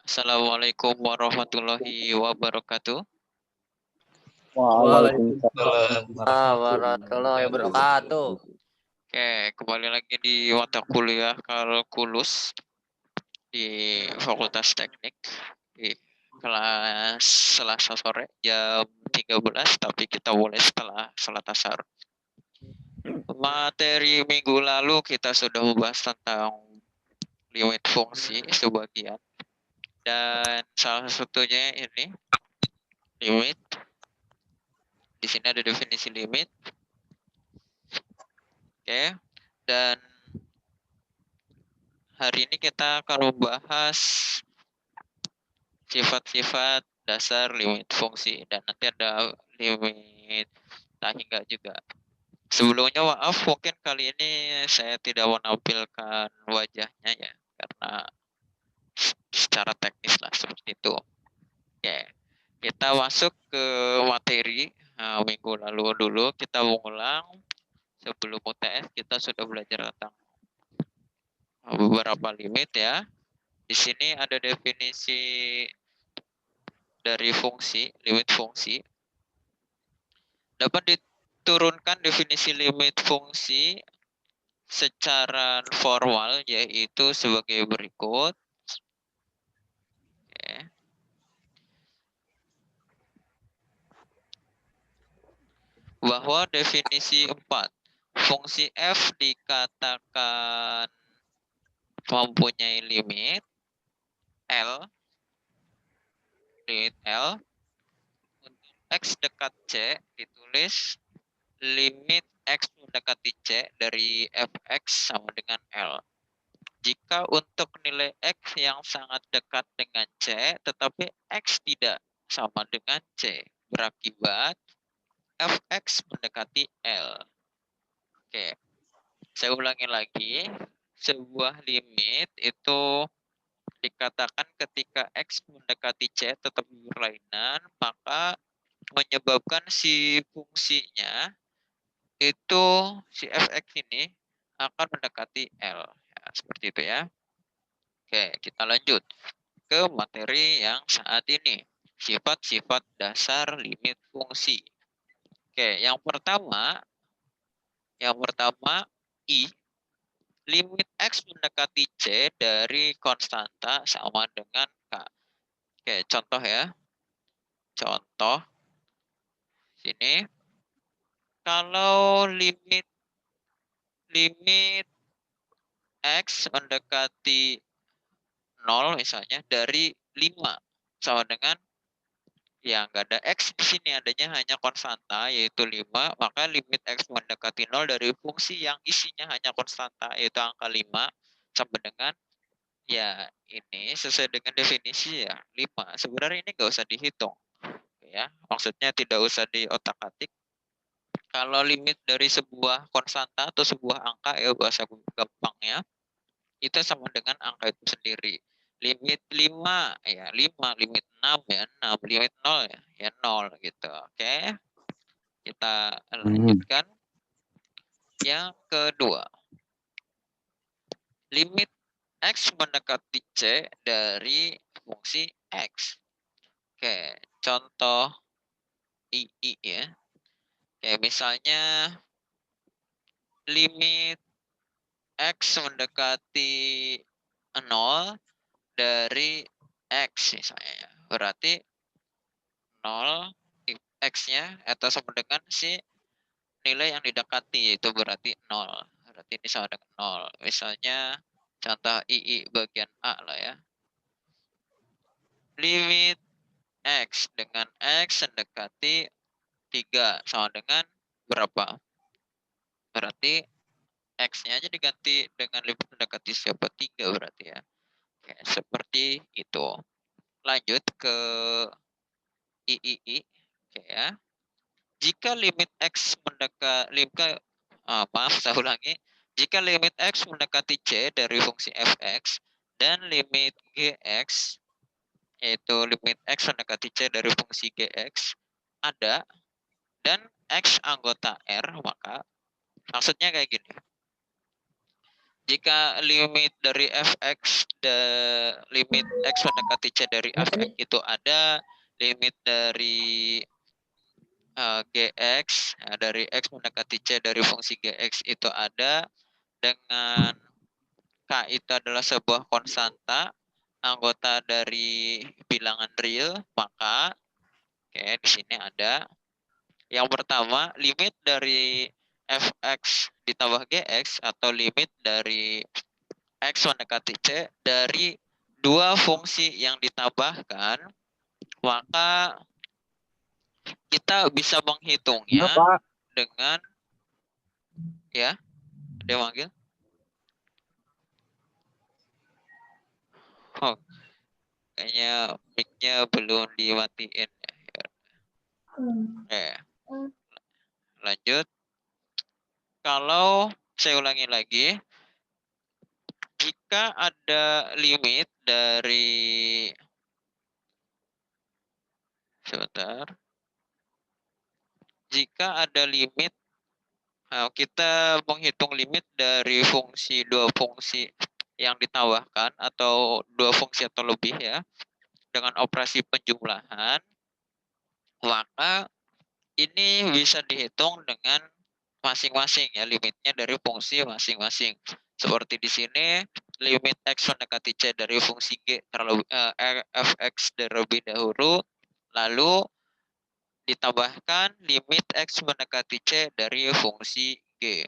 Assalamualaikum warahmatullahi wabarakatuh. Waalaikumsalam warahmatullahi wabarakatuh. Oke, kembali lagi di mata kuliah kalkulus di Fakultas Teknik di kelas Selasa sore jam 13, tapi kita mulai setelah sholat asar. Materi minggu lalu kita sudah membahas tentang limit fungsi sebagian, dan salah satunya ini limit. Di sini ada definisi limit. Oke, dan hari ini kita akan membahas sifat-sifat dasar limit fungsi, dan nanti ada limit tak hingga juga. Sebelumnya maaf, mungkin kali ini saya tidak menampilkan wajahnya ya, karena secara teknis lah seperti itu. Oke, kita masuk ke materi. Minggu lalu dulu kita mengulang. Sebelum UTS kita sudah belajar tentang beberapa limit ya. Di sini ada definisi dari fungsi, limit fungsi. Dapat diturunkan definisi limit fungsi secara formal, yaitu sebagai berikut. Oke. Bahwa definisi 4, fungsi f dikatakan mempunyai limit L, untuk X dekat C ditulis limit X mendekati C dari fx sama dengan L. Jika untuk nilai X yang sangat dekat dengan C, tetapi X tidak sama dengan C, berakibat fx mendekati L. Oke, saya ulangi lagi. Sebuah limit itu dikatakan ketika X mendekati C tetapi berlainan, maka menyebabkan si fungsinya itu, si fx ini akan mendekati L. Ya, seperti itu ya. Oke, kita lanjut ke materi yang saat ini. Sifat-sifat dasar limit fungsi. Oke, yang pertama I, limit X mendekati C dari konstanta sama dengan K. Oke, contoh ya. Contoh sini, kalau limit X mendekati 0 misalnya dari 5 sama dengan, ya nggak ada X di sini, adanya hanya konstanta yaitu 5, maka limit X mendekati 0 dari fungsi yang isinya hanya konstanta yaitu angka 5 sama dengan, ya ini sesuai dengan definisi ya 5. Sebenarnya ini nggak usah dihitung ya, maksudnya tidak usah diotak-atik. Kalau limit dari sebuah konstanta atau sebuah angka ya, bahasa gampangnya itu sama dengan angka itu sendiri. Limit 5 ya 5, limit 6 ya 6, limit 0 ya 0 gitu. Oke. Kita lanjutkan. Yang kedua, limit X mendekati C dari fungsi X. Oke, contoh II ya. Oke, misalnya limit X mendekati 0 dari X misalnya. Berarti 0 X-nya atau sama dengan si nilai yang didekati, yaitu berarti 0. Berarti ini sama dengan 0. Misalnya contoh II bagian A lah ya. Limit X dengan X mendekati 3 sama dengan berapa? Berarti X-nya aja diganti dengan limit mendekati siapa? 3 berarti ya. Oke, seperti itu. Lanjut ke III. Oke ya. Jika limit X saya ulangi. Jika limit X mendekati C dari fungsi fx dan limit Gx, yaitu limit X mendekati C dari fungsi Gx ada, dan X anggota R, maka maksudnya kayak gini. Jika limit dari fx limit x mendekati c dari fx itu ada, limit dari gx dari x mendekati c dari fungsi gx itu ada, dengan k itu adalah sebuah konstanta anggota dari bilangan real, maka di sini ada yang pertama limit dari fx ditambah gx atau limit dari x mendekati c dari dua fungsi yang ditambahkan, maka kita bisa menghitungnya Pak. dengan ya, dia manggil. Oh, kayaknya mic-nya belum dimatiin. Lanjut. Kalau saya ulangi lagi, jika ada limit dari sebentar. Jika ada limit, kita menghitung limit dari dua fungsi yang ditambahkan atau dua fungsi atau lebih ya, dengan operasi penjumlahan, maka ini bisa dihitung dengan masing-masing ya, limitnya dari fungsi masing-masing. Seperti di sini limit x mendekati c dari fungsi g fx terlebih dahulu, lalu ditambahkan limit x mendekati c dari fungsi g.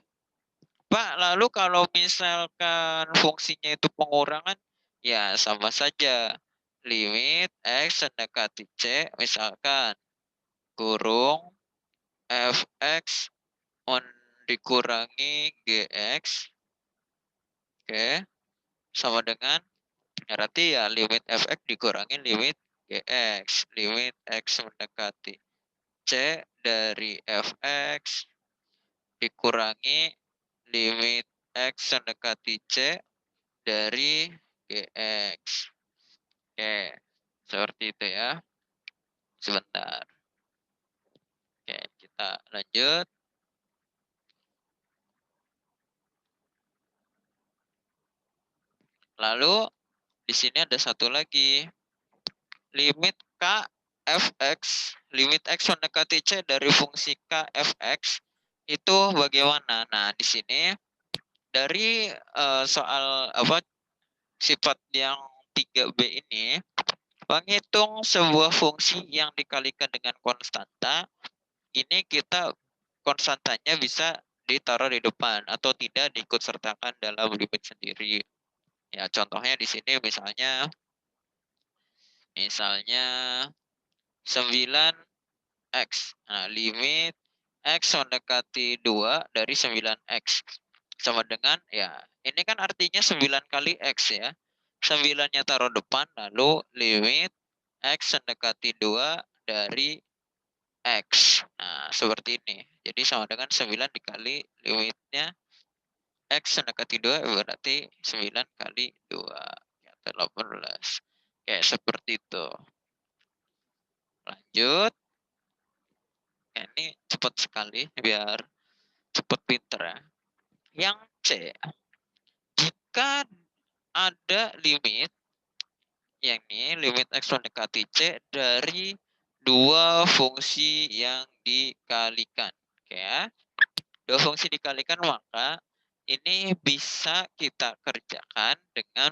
Pak, lalu kalau misalkan fungsinya itu pengurangan, ya sama saja. Limit x mendekati c, misalkan kurung fx dikurangi gx, oke, sama dengan berarti ya limit fx dikurangi limit gx, limit x mendekati c dari fx dikurangi limit x mendekati c dari gx. Oke, seperti itu ya. Sebentar. Oke, kita lanjut. Lalu di sini ada satu lagi. Limit k fx, limit x mendekati c dari fungsi k fx itu bagaimana? Nah, di sini dari soal sifat yang 3B ini, menghitung sebuah fungsi yang dikalikan dengan konstanta, ini kita konstantanya bisa ditaruh di depan atau tidak diikut sertakan dalam limit sendiri. Ya, contohnya di sini misalnya 9x. Nah, limit x mendekati 2 dari 9x sama dengan ya, ini kan artinya 9 kali x ya. 9-nya taruh depan, lalu limit x mendekati 2 dari x. Nah, seperti ini. Jadi sama dengan 9 dikali limitnya x mendekati 2 berarti 9 kali 2. Ya, 18. Kayak seperti itu. Lanjut. Ini cepat sekali biar cepat pinter ya. Yang C. Jika ada limit, yang ini limit x mendekati c dari dua fungsi yang dikalikan. Oke ya. Dua fungsi dikalikan, maka ini bisa kita kerjakan dengan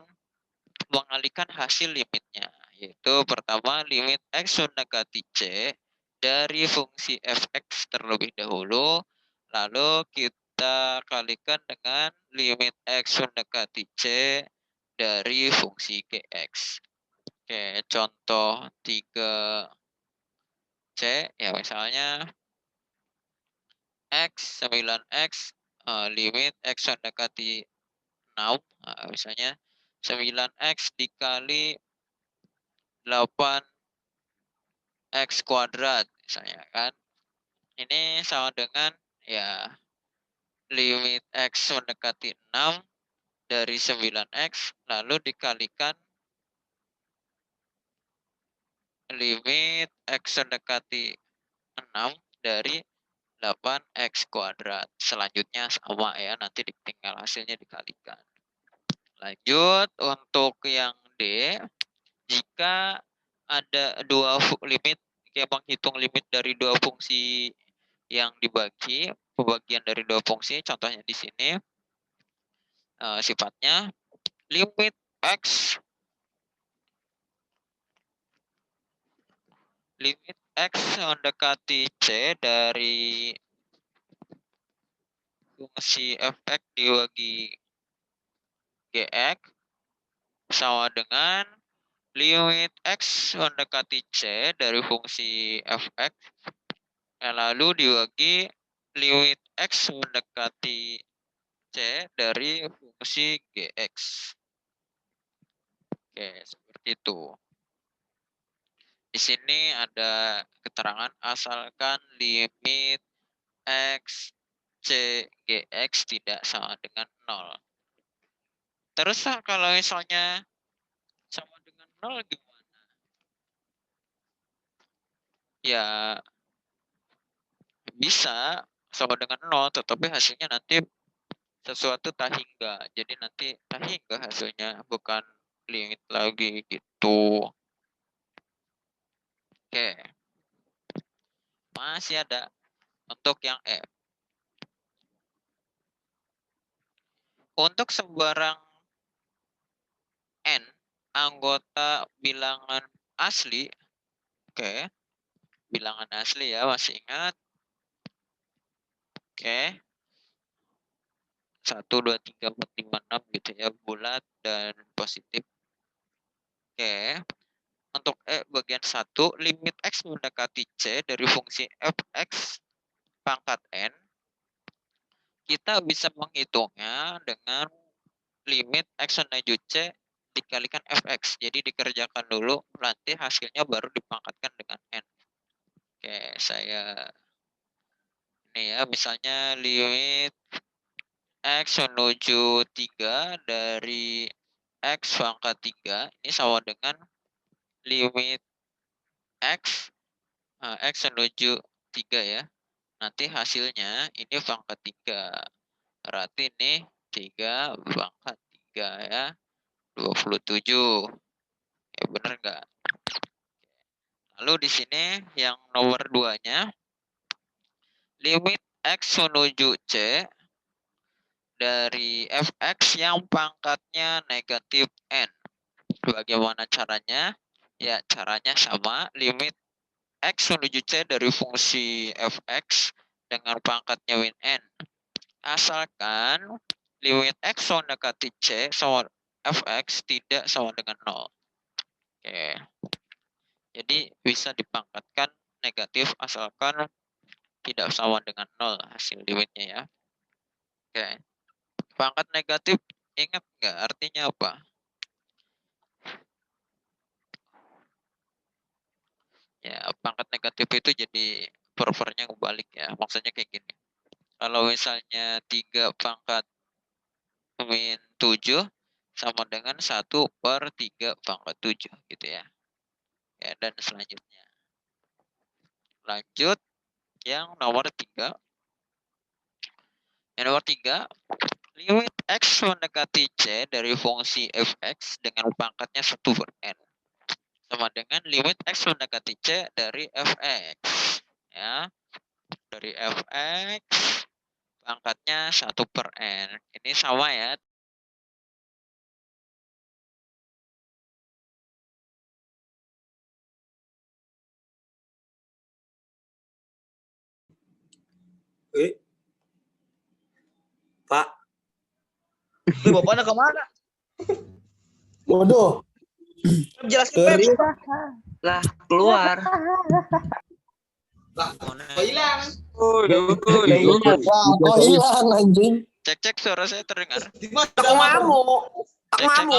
mengalihkan hasil limitnya. Yaitu pertama limit x mendekati c dari fungsi fx terlebih dahulu. Lalu kita kalikan dengan limit x mendekati c dari fungsi gx. Oke, contoh 3C ya, misalnya X 9X limit X mendekati 6, misalnya 9X dikali 8X kuadrat misalnya kan. Ini sama dengan ya limit X mendekati 6 dari 9X lalu dikalikan limit X mendekati 6 dari 8x kuadrat. Selanjutnya sama ya, nanti tinggal hasilnya dikalikan. Lanjut untuk yang D, jika ada dua limit, kayak menghitung limit dari dua fungsi yang dibagi, pembagian dari dua fungsi, contohnya di sini sifatnya limit x mendekati c dari fungsi fx dibagi gx sama dengan limit x mendekati c dari fungsi fx lalu dibagi limit x mendekati c dari fungsi gx. Oke, seperti itu. Di sini ada keterangan asalkan limit x c gx tidak sama dengan 0. Terus kalau misalnya sama dengan 0 gimana? Ya bisa sama dengan 0, tetapi hasilnya nanti sesuatu tak hingga. Jadi nanti tak hingga hasilnya, bukan limit lagi gitu. Oke. Masih ada untuk yang E. Untuk sebarang N anggota bilangan asli, oke, bilangan asli ya, masih ingat? Oke, 1, 2, 3, 4, 5, 6 gitu ya, bulat dan positif. Oke, untuk E bagian 1, limit X mendekati C dari fungsi fx pangkat N, kita bisa menghitungnya dengan limit X menuju C dikalikan fx. Jadi dikerjakan dulu, nanti hasilnya baru dipangkatkan dengan N. Oke, saya ini ya, misalnya limit X menuju 3 dari X pangkat 3 ini sama dengan limit X X menuju 3 ya. Nanti hasilnya ini pangkat 3. Berarti ini 3 pangkat 3 ya. 27. Ya benar nggak? Lalu di sini yang nomor 2-nya, limit X menuju C dari fx yang pangkatnya negatif N. Bagaimana caranya? Ya, caranya sama, limit X menuju C dari fungsi fx dengan pangkatnya min N. Asalkan limit X mendekati C sama fx tidak sama dengan 0. Oke. Jadi bisa dipangkatkan negatif asalkan tidak sama dengan 0 hasil limitnya ya. Oke. Pangkat negatif, ingat nggak artinya apa? Ya, pangkat negatif itu jadi propernya kebalik ya. Maksudnya kayak gini. Kalau misalnya 3 pangkat min 7 sama dengan 1/3 pangkat 7 gitu ya. Ya, dan selanjutnya. Lanjut yang nomor 3. Yang nomor 3, limit X mendekati C dari fungsi fx dengan pangkatnya 1/n sama dengan limit X mendekati C dari fx. Ya, dari fx pangkatnya 1/n. Ini sama ya. Pak. Bapaknya kemana? Bodoh. Jelaskan Pep. Lah, keluar. Kok hilang? Kok hilang anjing? Cek suara saya terdengar. Aku mau. Cek.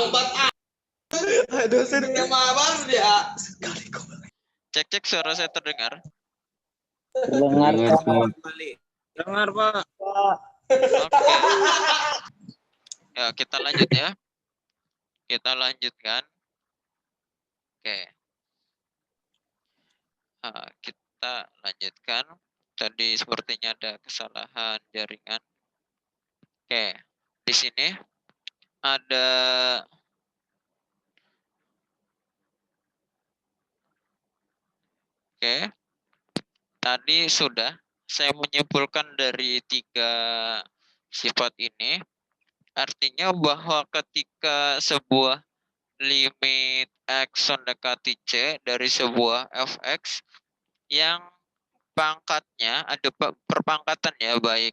Dosen yang baru dia. Cek suara saya terdengar. Dengar, Dengar, Pak. Oke. Ya, kita lanjut ya. Kita lanjutkan. Oke. Kita lanjutkan. Tadi sepertinya ada kesalahan jaringan. Oke. Di sini ada oke, tadi sudah saya menyimpulkan dari 3 sifat ini, artinya bahwa ketika sebuah limit X mendekati C dari sebuah fx yang pangkatnya ada perpangkatan ya, baik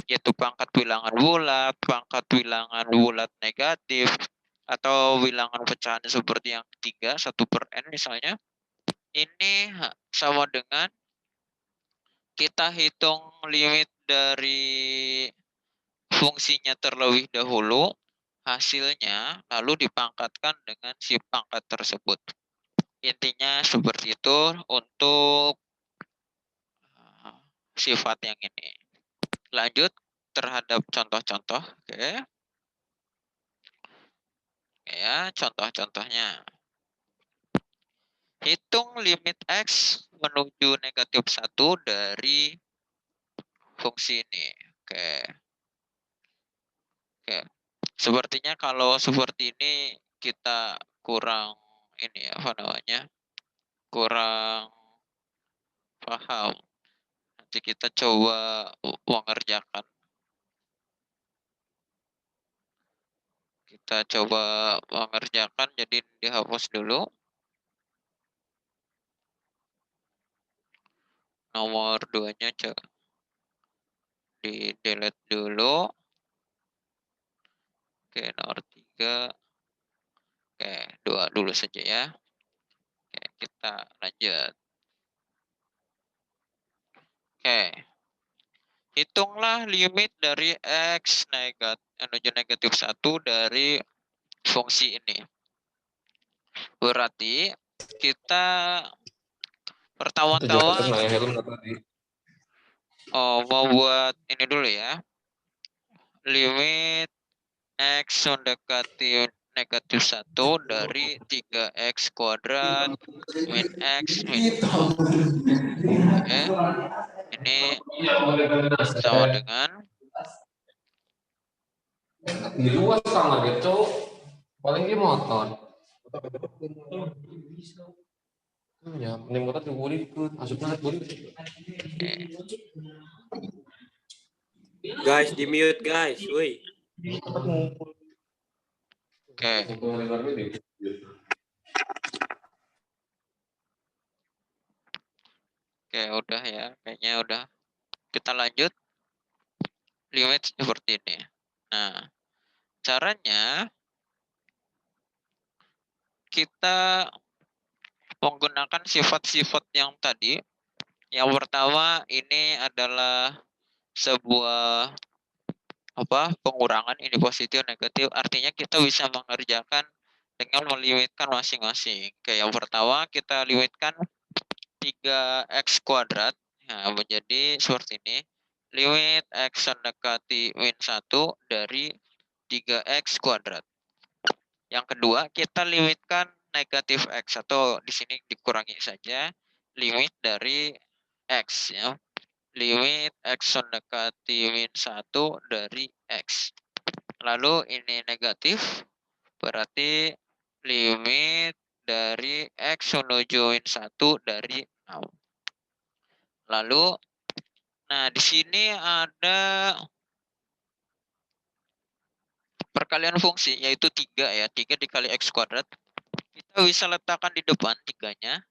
yaitu pangkat bilangan bulat, pangkat bilangan bulat negatif, atau bilangan pecahan seperti yang ketiga 1/n misalnya, ini sama dengan kita hitung limit dari fungsinya terlebih dahulu, hasilnya lalu dipangkatkan dengan si pangkat tersebut. Intinya seperti itu untuk sifat yang ini. Lanjut terhadap contoh-contoh. Oke. Ya, contoh-contohnya. Hitung limit X menuju negatif 1 dari fungsi ini. Oke. Oke. Sepertinya kalau seperti ini kita kurang ini apa namanya? Kurang paham. Nanti kita coba mengerjakan. Kita coba mengerjakan, jadi dihapus dulu. Nomor 2-nya di delete dulu. Oke, nomor 3. Oke, 2 dulu saja ya. Oke, kita lanjut. Oke. Hitunglah limit dari X menuju negatif 1 dari fungsi ini. Berarti kita pertama-tama mau buat ini dulu ya. Limit X mendekati negatif 1 dari 3X kuadrat min X min 2. Oke. Ini sama dengan Di luar kamar gitu, paling di motor. Ya, mending motor tuh ikut, asupnya ikut. Guys, di mute guys. Woi. Oke. Oke, udah ya. Kayaknya udah. Kita lanjut. Limit seperti ini. Nah, caranya kita menggunakan sifat-sifat yang tadi. Yang pertama ini adalah sebuah pengurangan, ini positif negatif, artinya kita bisa mengerjakan dengan melimitkan masing-masing. Oke, yang pertama kita limitkan 3x kuadrat, nah, menjadi seperti ini. Limit x mendekati min 1 dari 3x kuadrat. Yang kedua, kita limitkan negatif x, atau di sini dikurangi saja limit dari x ya. Limit x mendekati min 1 dari x. Lalu ini negatif, berarti limit dari x menuju min 1 dari 6. Lalu, nah di sini ada perkalian fungsi, yaitu 3 ya. 3 dikali x kuadrat. Kita bisa letakkan di depan 3-nya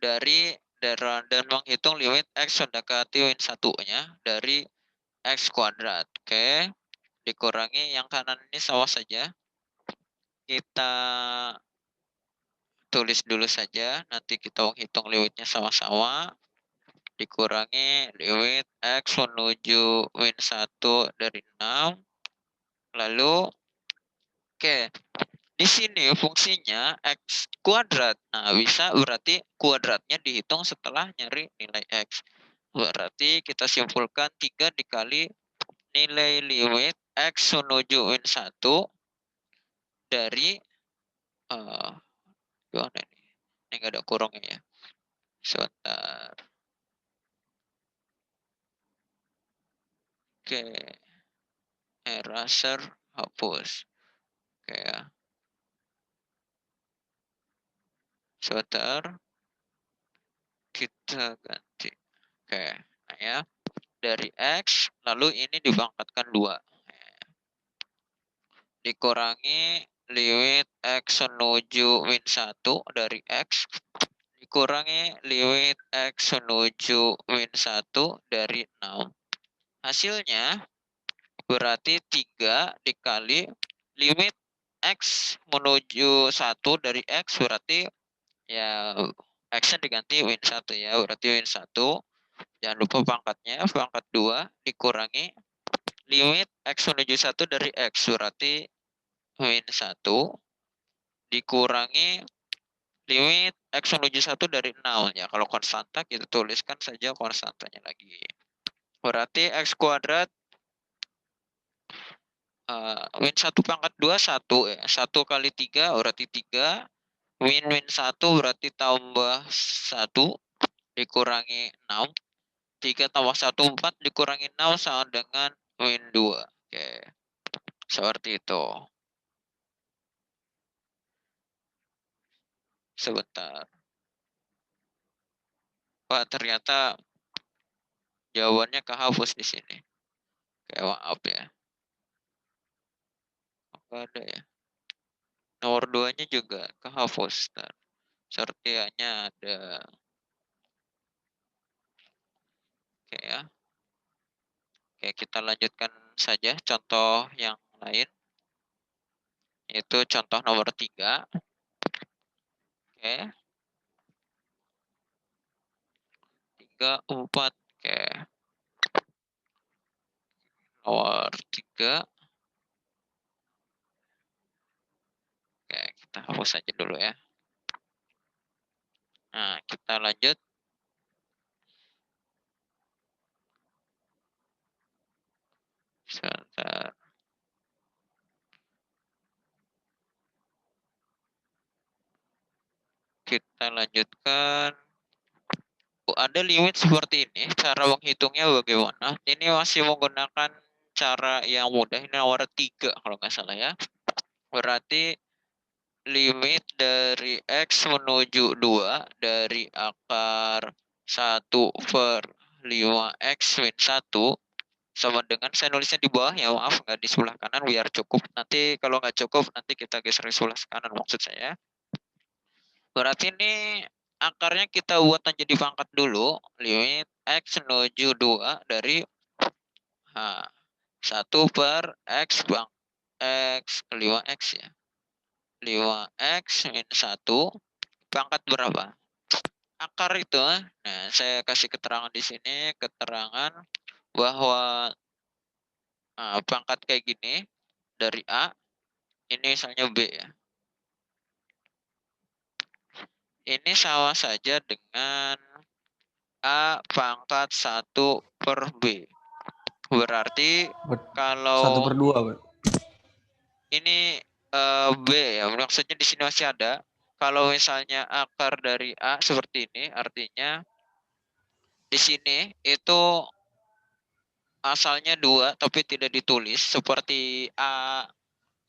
dan menghitung limit x mendekati min 1-nya dari x kuadrat. Oke. Dikurangi yang kanan ini sama saja. Kita tulis dulu saja, nanti kita hitung limitnya sama-sama. Dikurangi limit x menuju min 1 dari 6. Lalu, oke, di sini fungsinya x kuadrat. Nah, bisa berarti kuadratnya dihitung setelah nyari nilai x. Berarti kita simpulkan 3 dikali nilai limit x menuju min 1 dari gimana ini? Ini nggak ada kurungnya ya. Sebentar. Oke. Eraser hapus. Oke ya. Sebentar. Kita ganti. Oke. Nah ya. Dari X, lalu ini dipangkatkan 2. Dikurangi limit X menuju min 1 dari X. Dikurangi limit X menuju min 1 dari 6. Hasilnya berarti 3 dikali limit X menuju 1 dari X berarti ya X-nya diganti min 1 ya. Berarti min 1. Jangan lupa pangkatnya, pangkat 2 dikurangi limit X menuju 1 dari X berarti min 1 dikurangi limit X menuju 1 dari 0 ya. Kalau konstanta kita tuliskan saja konstantanya lagi. Berarti X kuadrat min 1 pangkat 2 1 ya. 1 kali 3 berarti 3. Min 1 berarti tambah 1 dikurangi 6. 3 tambah 1 4 dikurangi 6 sama dengan min 2. Oke. Seperti itu. Sebentar. Wah, ternyata jawabannya kehapus di sini. Kayak maaf ya. Apa ada ya? Nomor 2-nya juga kehapus. Sertianya ada. Oke ya. Oke, kita lanjutkan saja contoh yang lain. Yaitu contoh nomor 3. Oke. 3, 4. Oke. Nomor 3. Oke, kita hapus saja dulu ya. Nah, kita lanjut. Sebentar. Kita lanjutkan. Ada limit seperti ini. Cara menghitungnya bagaimana? Ini masih menggunakan cara yang mudah. Ini nomor 3 kalau nggak salah ya. Berarti limit dari X menuju 2 dari akar 1 per 5X min 1 sama dengan, saya nulisnya di bawah ya, maaf nggak di sebelah kanan biar cukup. Nanti kalau nggak cukup nanti kita geser di sebelah kanan maksud saya. Berarti ini akarnya kita buat jadi pangkat dulu. Limit X menuju 2 dari 1 per X bang X 5X ya. 5X min 1 pangkat berapa? Akar itu, nah saya kasih keterangan di sini, keterangan bahwa pangkat kayak gini dari A, ini misalnya B ya. Ini sama saja dengan A pangkat 1 per B. Berarti kalau 1/2, Pak. ini B ya, maksudnya di sini masih ada. Kalau misalnya akar dari A seperti ini, artinya di sini itu asalnya 2 tapi tidak ditulis seperti A.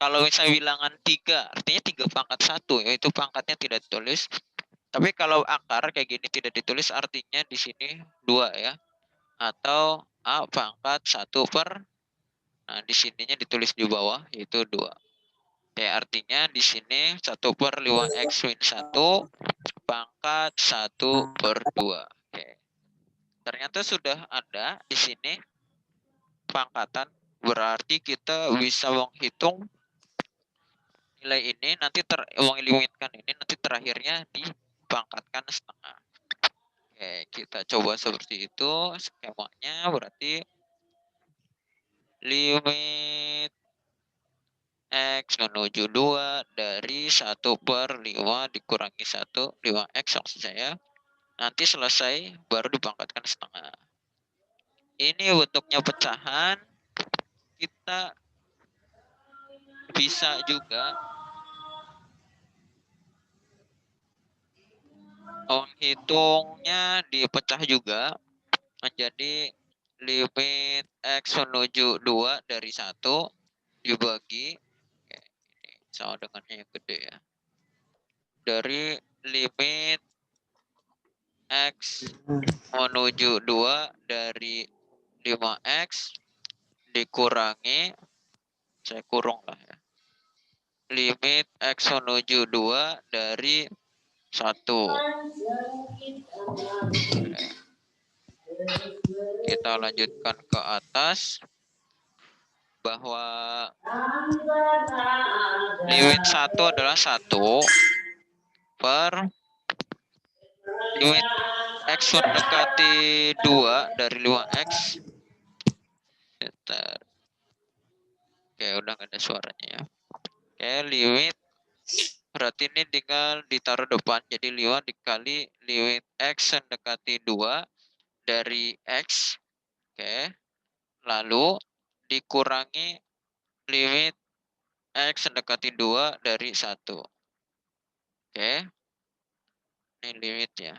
Kalau misalnya bilangan 3, artinya 3 pangkat 1, yaitu pangkatnya tidak ditulis. Tapi kalau akar kayak gini tidak ditulis, artinya di sini 2 ya. Atau A pangkat 1 per, nah di sininya ditulis di bawah, yaitu 2. Ya, artinya di sini 1 per 5X min 1 pangkat 1 per 2. Oke. Ternyata sudah ada di sini pangkatan, berarti kita bisa menghitung nilai ini, nanti melimitkan ini, nanti terakhirnya dipangkatkan setengah. Oke, kita coba seperti itu skemanya. Berarti limit X menuju 2 dari 1 per 5 dikurangi 1, 5X maksud saya. Nanti selesai baru dipangkatkan setengah. Ini bentuknya pecahan. Kita bisa juga menghitungnya dipecah juga menjadi limit X menuju 2 dari 1 dibagi sama dengannya yang gede ya. Dari limit X menuju 2 dari 5X dikurangi, saya kurung lah ya, limit X menuju 2 dari 1. Kita lanjutkan ke atas bahwa limit 1 adalah 1 per limit X mendekati 2 dari 5X. Bentar. Oke, udah gak ada suaranya ya. Oke, limit berarti ini tinggal ditaruh depan, jadi 5 dikali limit X mendekati 2 dari X. Oke, lalu dikurangi limit X mendekati 2 dari 1. Oke, ini limitnya.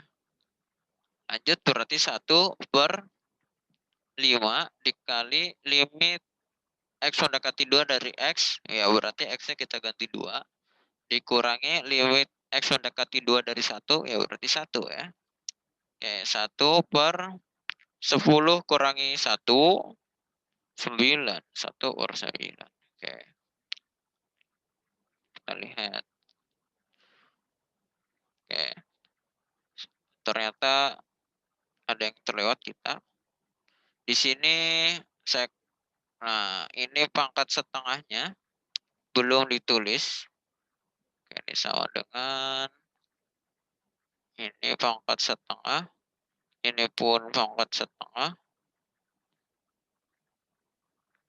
Lanjut, berarti 1 per 5 dikali limit X mendekati 2 dari X, ya berarti X-nya kita ganti 2, dikurangi limit X mendekati 2 dari 1, ya berarti 1 ya. Oke, 1 per 10 kurangi 1, 9. 1 per 9. Oke, kita lihat. Oke, ternyata ada yang terlewat kita. Di sini saya, nah ini pangkat setengahnya belum ditulis. Oke, ini sama dengan ini pangkat setengah. Ini pun pangkat setengah.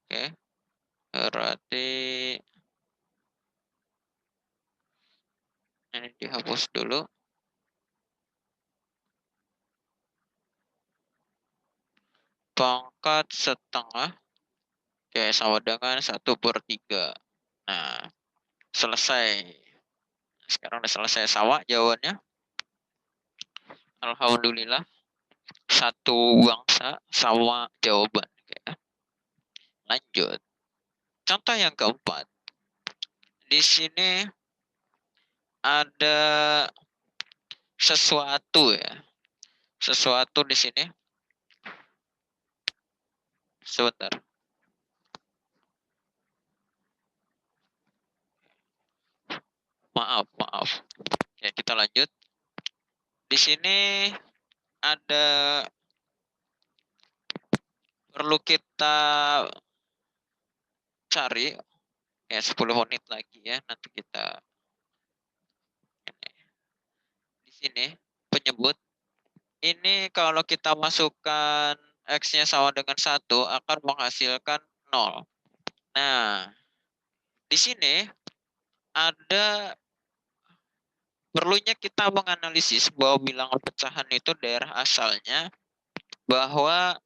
Oke, berarti ini dihapus dulu. Pangkat setengah, oke, sama dengan 1/3. Nah, selesai. Sekarang udah selesai sama jawabannya. Alhamdulillah, satu bangsa sama jawaban. Oke. Lanjut. Contoh yang keempat. Di sini ada sesuatu ya. Sesuatu di sini. Sebentar. Maaf. Oke, kita lanjut. Di sini ada perlu kita cari ya 10 menit lagi ya, nanti kita ini. Di sini penyebut ini kalau kita masukkan X-nya sama dengan 1 akan menghasilkan 0. Nah, di sini ada perlunya kita menganalisis bahwa bilangan pecahan itu daerah asalnya, bahwa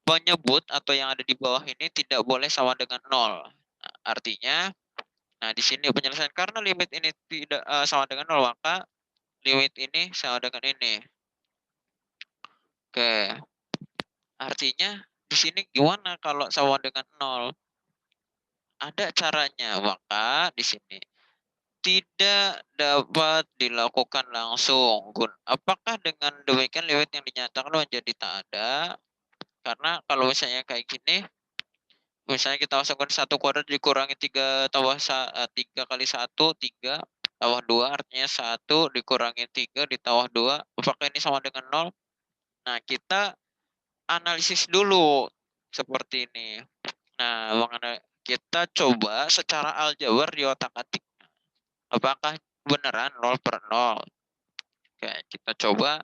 penyebut atau yang ada di bawah ini tidak boleh sama dengan 0. Nah, artinya, nah di sini penyelesaian karena limit ini tidak sama dengan 0, maka limit ini sama dengan ini. Oke. Artinya di sini gimana kalau sama dengan 0? Ada caranya, maka di sini tidak dapat dilakukan langsung. Apakah dengan demikian limit yang dinyatakan menjadi tak ada? Karena kalau misalnya kayak gini, misalnya kita masukkan 1 kuadrat dikurangi 3 tambah 3 kali 1, 3 tambah 2, artinya 1 dikurangi 3 ditambah 2, apakah ini sama dengan 0? Nah, kita analisis dulu seperti ini. Nah, kita coba secara aljabar di otak-atik. Apakah beneran 0/0? Oke, kita coba.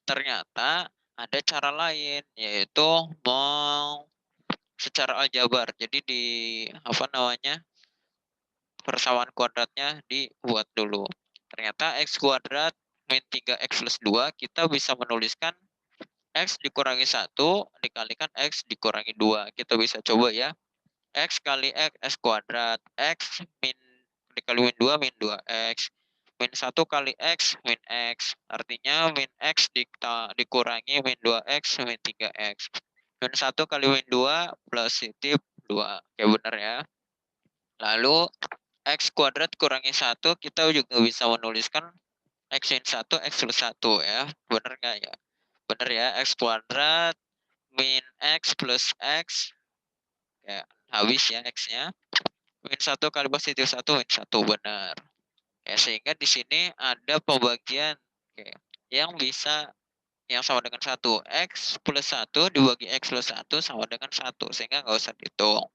Ternyata ada cara lain, yaitu secara aljabar. Jadi di persamaan kuadratnya dibuat dulu. Ternyata X kuadrat min 3X plus 2 kita bisa menuliskan X dikurangi 1 dikalikan X dikurangi 2. Kita bisa coba ya. X kali X, X kuadrat. X min dikali min 2, min 2X. Min 1 kali X, min X. Artinya min X dikurangi min 2X, min 3X. Min 1 kali min 2, positif 2. Oke, benar ya. Lalu X kuadrat kurangi 1, kita juga bisa menuliskan X min 1, X plus 1 ya. Bener nggak ya? Bener ya, X kuadrat min X plus X. Ya, habis ya X-nya. Min 1 kali positif 1, min 1, benar. Ya, sehingga di sini ada pembagian yang bisa yang sama dengan 1. X plus 1 dibagi X plus 1 sama dengan 1. Sehingga nggak usah dihitung.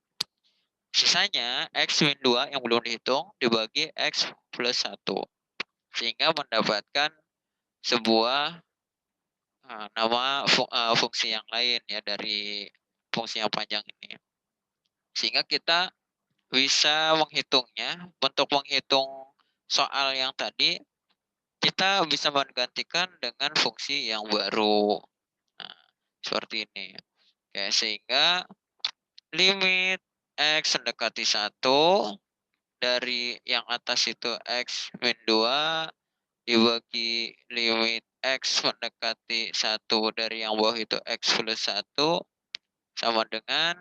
Sisanya X min 2 yang belum dihitung dibagi X plus 1. Sehingga mendapatkan sebuah nama fungsi yang lain ya dari fungsi yang panjang ini. Sehingga kita bisa menghitungnya. Untuk menghitung soal yang tadi, kita bisa menggantikan dengan fungsi yang baru. Nah, seperti ini. Oke, sehingga limit X mendekati 1 dari yang atas itu X min 2 dibagi limit X mendekati 1 dari yang bawah itu X plus 1 sama dengan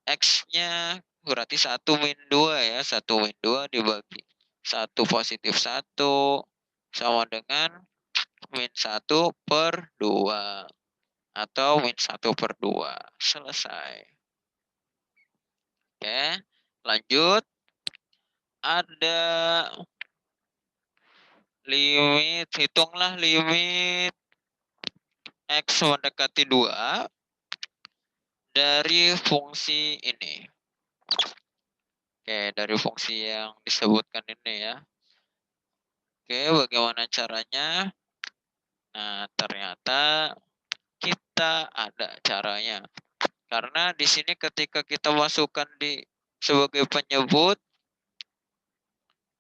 X-nya berarti 1 min 2 ya. 1 min 2 dibagi 1 positif 1 sama dengan min 1 per 2. Atau min 1 per 2. Selesai. Oke, lanjut. Ada limit, hitunglah limit X mendekati 2 dari fungsi ini. Oke, dari fungsi yang disebutkan ini ya. Oke, bagaimana caranya? Nah, ternyata kita ada caranya. Karena di sini ketika kita masukkan di sebagai penyebut,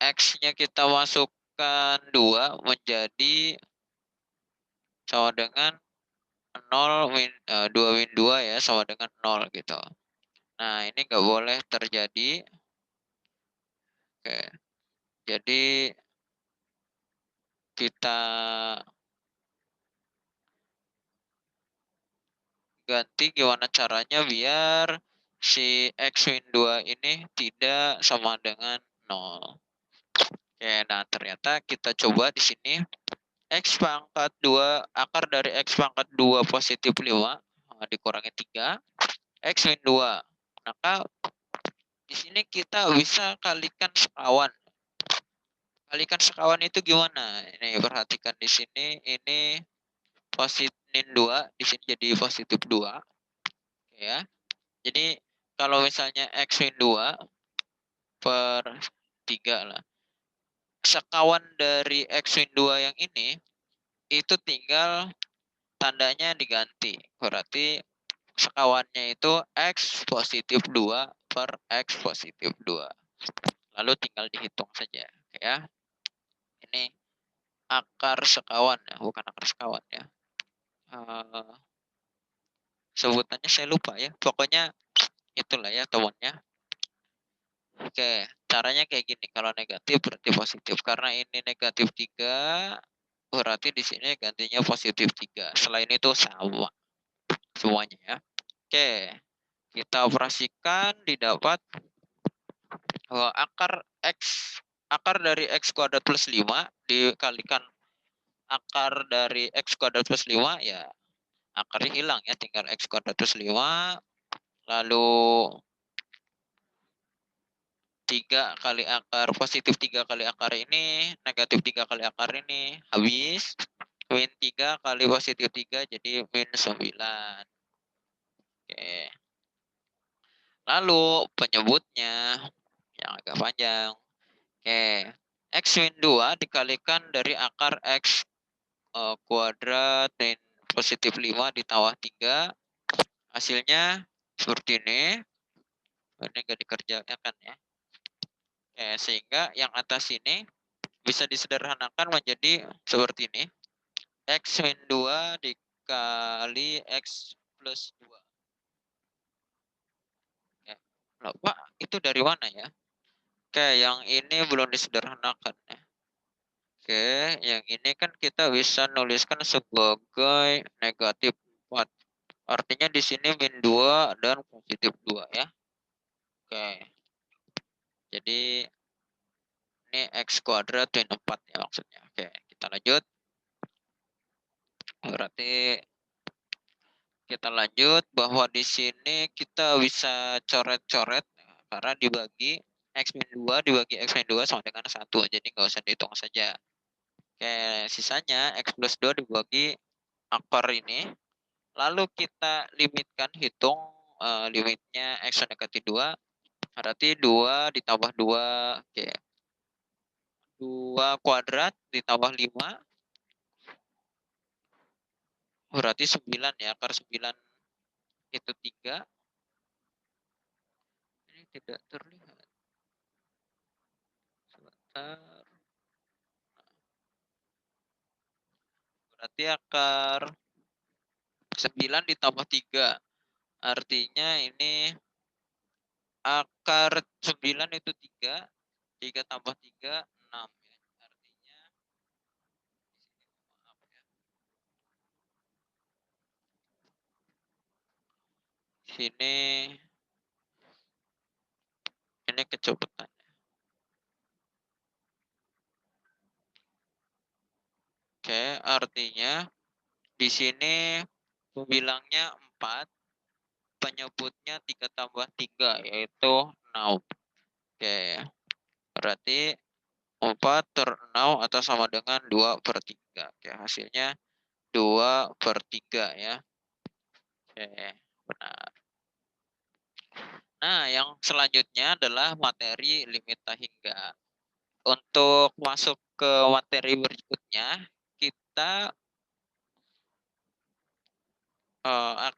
X-nya kita masukkan 2 menjadi sama dengan 0 min 2 min 2 ya, sama dengan 0 gitu. Nah, ini nggak boleh terjadi. Oke. Jadi kita ganti gimana caranya biar si X min 2 ini tidak sama dengan 0. Oke, nah ternyata kita coba di sini X pangkat 2, akar dari X pangkat 2 positif 5 dikurangi 3, X min 2. Maka di sini kita bisa kalikan sekawan. Kalikan sekawan itu gimana? Ini perhatikan di sini, ini positif min 2, di sini jadi positif 2. Ya. Jadi kalau misalnya X min 2 per 3 lah. Sekawan dari X min 2 yang ini, itu tinggal tandanya diganti. Berarti sekawannya itu X positif 2 per X positif 2. Lalu tinggal dihitung saja. Ya. Ini akar sekawan ya, bukan akar sekawan ya. Sebutannya saya lupa ya. Pokoknya itulah ya temannya. Oke, caranya kayak gini. Kalau negatif berarti positif. Karena ini negatif 3, berarti di sini gantinya positif 3. Selain itu sama semuanya ya. Oke, kita operasikan didapat akar dari X kuadrat plus 5 dikalikan akar dari X kuadrat plus 5 ya akarnya hilang ya, tinggal X kuadrat plus 5 lalu 3 kali akar positif 3 kali akar ini negatif 3 kali akar ini habis min 3 kali positif 3 jadi min 9. Oke. Lalu penyebutnya yang agak panjang. Oke. X min 2 dikalikan dari akar X kuadrat min positif 5 ditambah 3. Hasilnya seperti ini. Ini enggak dikerjakan ya. Oke, sehingga yang atas ini bisa disederhanakan menjadi seperti ini. X min 2 dikali X plus 2. Ya. Loh, Pak, itu dari mana ya? Oke, yang ini belum disederhanakan ya. Oke, yang ini kan kita bisa nuliskan sebagai negatif 4. Artinya di sini min 2 dan positif 2 ya. Oke. Jadi ini X kuadrat min 4 ya maksudnya. Oke, kita lanjut. Berarti kita lanjut bahwa di sini kita bisa coret-coret karena dibagi X min 2 dibagi X min 2 sama dengan 1. Jadi nggak usah dihitung saja. Oke, sisanya X plus 2 dibagi akar ini. Lalu kita limitkan, hitung limitnya X mendekati 2. Berarti 2 ditambah 2. Oke. 2 kuadrat ditambah 5. Berarti 9 ya. Akar 9 itu 3. Ini tidak terlihat. Sebentar. Berarti akar 9 ditambah 3. Artinya ini akar 9 itu 3. 3 tambah 3, 6. Ya. Artinya, maaf ya. Sini, ini kecopetan. Oke, artinya di sini pembilangnya 4. Penyebutnya 3 tambah 3 yaitu 6. Oke, berarti 4 per 6 atau sama dengan 2/3. Oke, hasilnya 2/3 ya. Oke, benar. Nah, yang selanjutnya adalah materi limit hingga. Untuk masuk ke materi berikutnya, kita akan